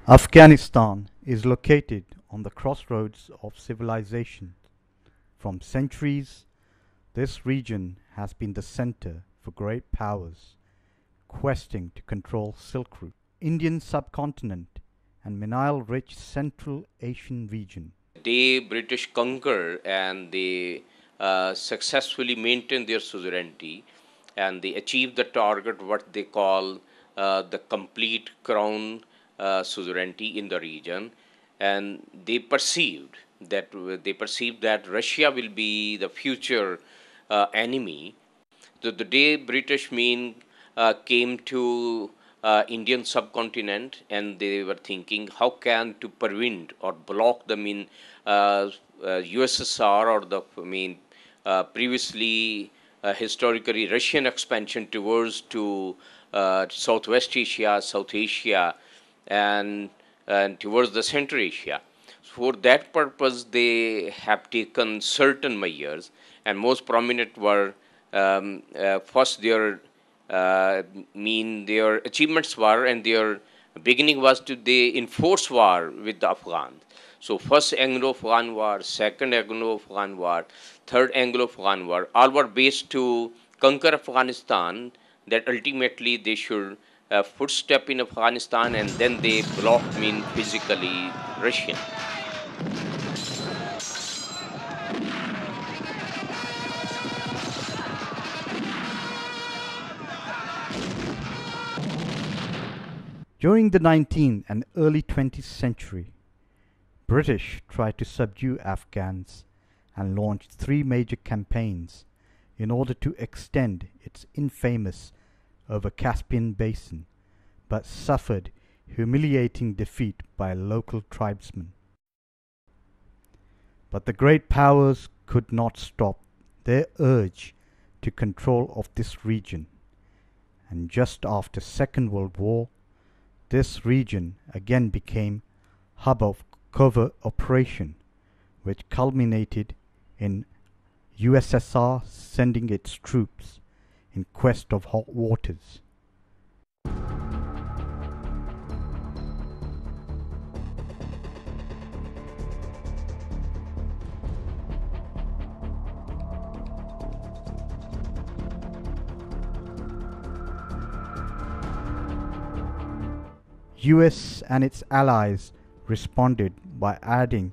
Afghanistan is located on the crossroads of civilization. For centuries, this region has been the center for great powers questing to control Silk Route, Indian subcontinent, and mineral-rich Central Asian region. The British conquer and they successfully maintain their sovereignty and they achieve the target what they call the complete crown sovereignty in the region, and they perceived that Russia will be the future enemy. So the day British came to Indian subcontinent, and they were thinking how can to prevent or block the USSR or the previously historically Russian expansion towards to Southwest Asia, South Asia, and towards the Central Asia. For that purpose, they have taken certain measures, and most prominent were first their achievements were, and their beginning was to they enforce war with the Afghans. So first Anglo-Afghan war, second Anglo-Afghan war, third Anglo-Afghan war, all were based to conquer Afghanistan. That ultimately they should footstep in Afghanistan, and then they blocked physically Russian. During the 19th and early 20th century, British tried to subdue Afghans and launched 3 major campaigns in order to extend its infamous over Caspian Basin, but suffered humiliating defeat by local tribesmen. But the great powers could not stop their urge to control of this region, and just after Second World War, this region again became hub of covert operation, which culminated in USSR sending its troops in quest of hot waters. US and its allies responded by adding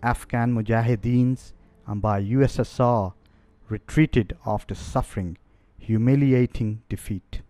Afghan Mujahideens, and by USSR retreated after suffering humiliating defeat.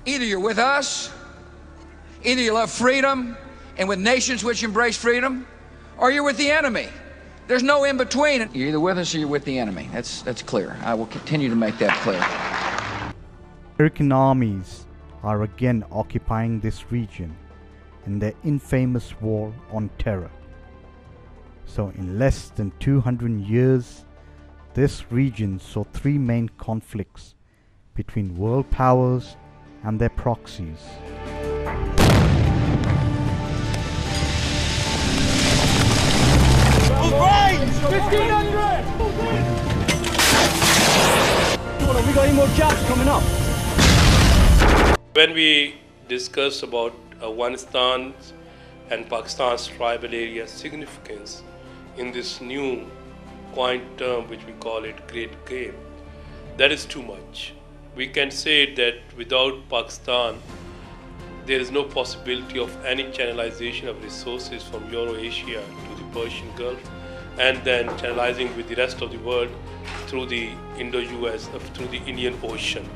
Either you're with us, either you love freedom and with nations which embrace freedom, or you're with the enemy. There's no in between. You're either with us or you're with the enemy. That's clear. I will continue to make that clear. American armies are again occupying this region in their infamous war on terror. So in less than 200 years, this region saw 3 main conflicts between world powers and their proxies. We got any more jobs coming up? When we discuss about Afghanistan's and Pakistan's tribal area significance in this new coined term which we call it Great Game, that is too much. We can say that without Pakistan, there is no possibility of any channelization of resources from Euro-Asia to the Persian Gulf, and then channelizing with the rest of the world through the Indo-US, through the Indian Ocean.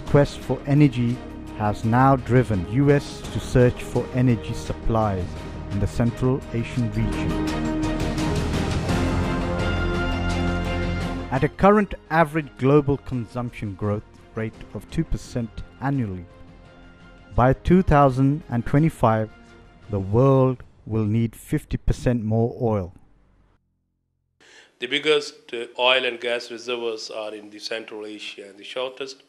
Quest for energy has now driven US to search for energy supplies in the Central Asian region. At a current average global consumption growth rate of 2% annually, by 2025, the world will need 50% more oil. The biggest oil and gas reservoirs are in the Central Asia, and the shortest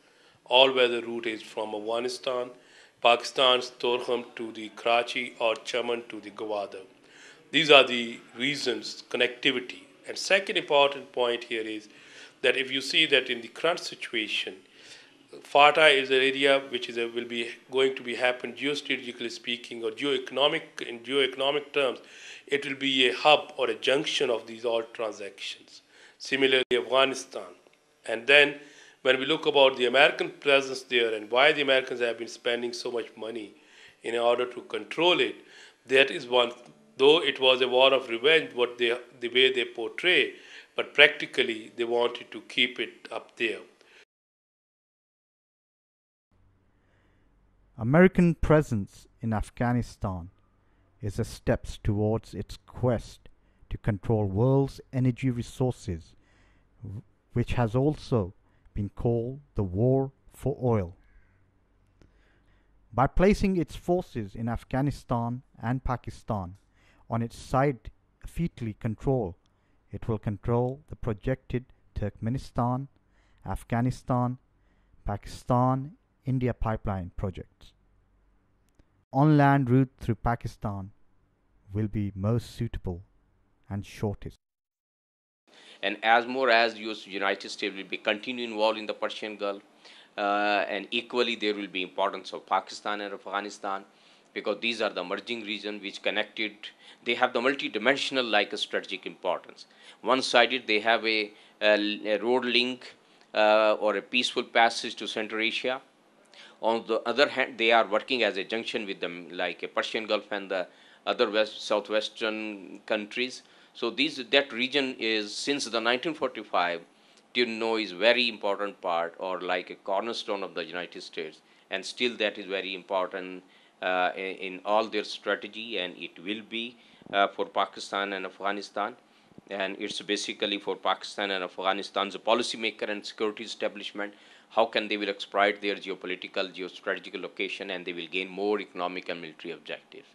all-weather route is from Afghanistan, Pakistan's Torkham to the Karachi or Chaman to the Gwadar. These are the reasons, connectivity. And second important point here is that if you see that in the current situation, FATA is an area which will be going to be happen geostrategically speaking or in geoeconomic terms, it will be a hub or a junction of these all transactions. Similarly, Afghanistan. And then when we look about the American presence there and why the Americans have been spending so much money in order to control it, that is one, though it was a war of revenge, the way they portray, but practically they wanted to keep it up there. American presence in Afghanistan is a step towards its quest to control world's energy resources, which has also been called the war for oil. By placing its forces in Afghanistan and Pakistan on its side featly control, it will control the projected Turkmenistan, Afghanistan, Pakistan, India pipeline projects. On-land route through Pakistan will be most suitable and shortest. And as more as United States will be continue involved in the Persian Gulf, and equally there will be importance of Pakistan and Afghanistan, because these are the merging regions which connected. They have the multi-dimensional like a strategic importance. One-sided, they have a road link or a peaceful passage to Central Asia. On the other hand, they are working as a junction with them, like a Persian Gulf and the other southwestern countries. So that region is, since the 1945, is very important part or like a cornerstone of the United States, and still that is very important in all their strategy, and it will be for Pakistan and Afghanistan. And it's basically for Pakistan and Afghanistan's policymaker and security establishment, how can they will exploit their geopolitical, geostrategical location, and they will gain more economic and military objectives.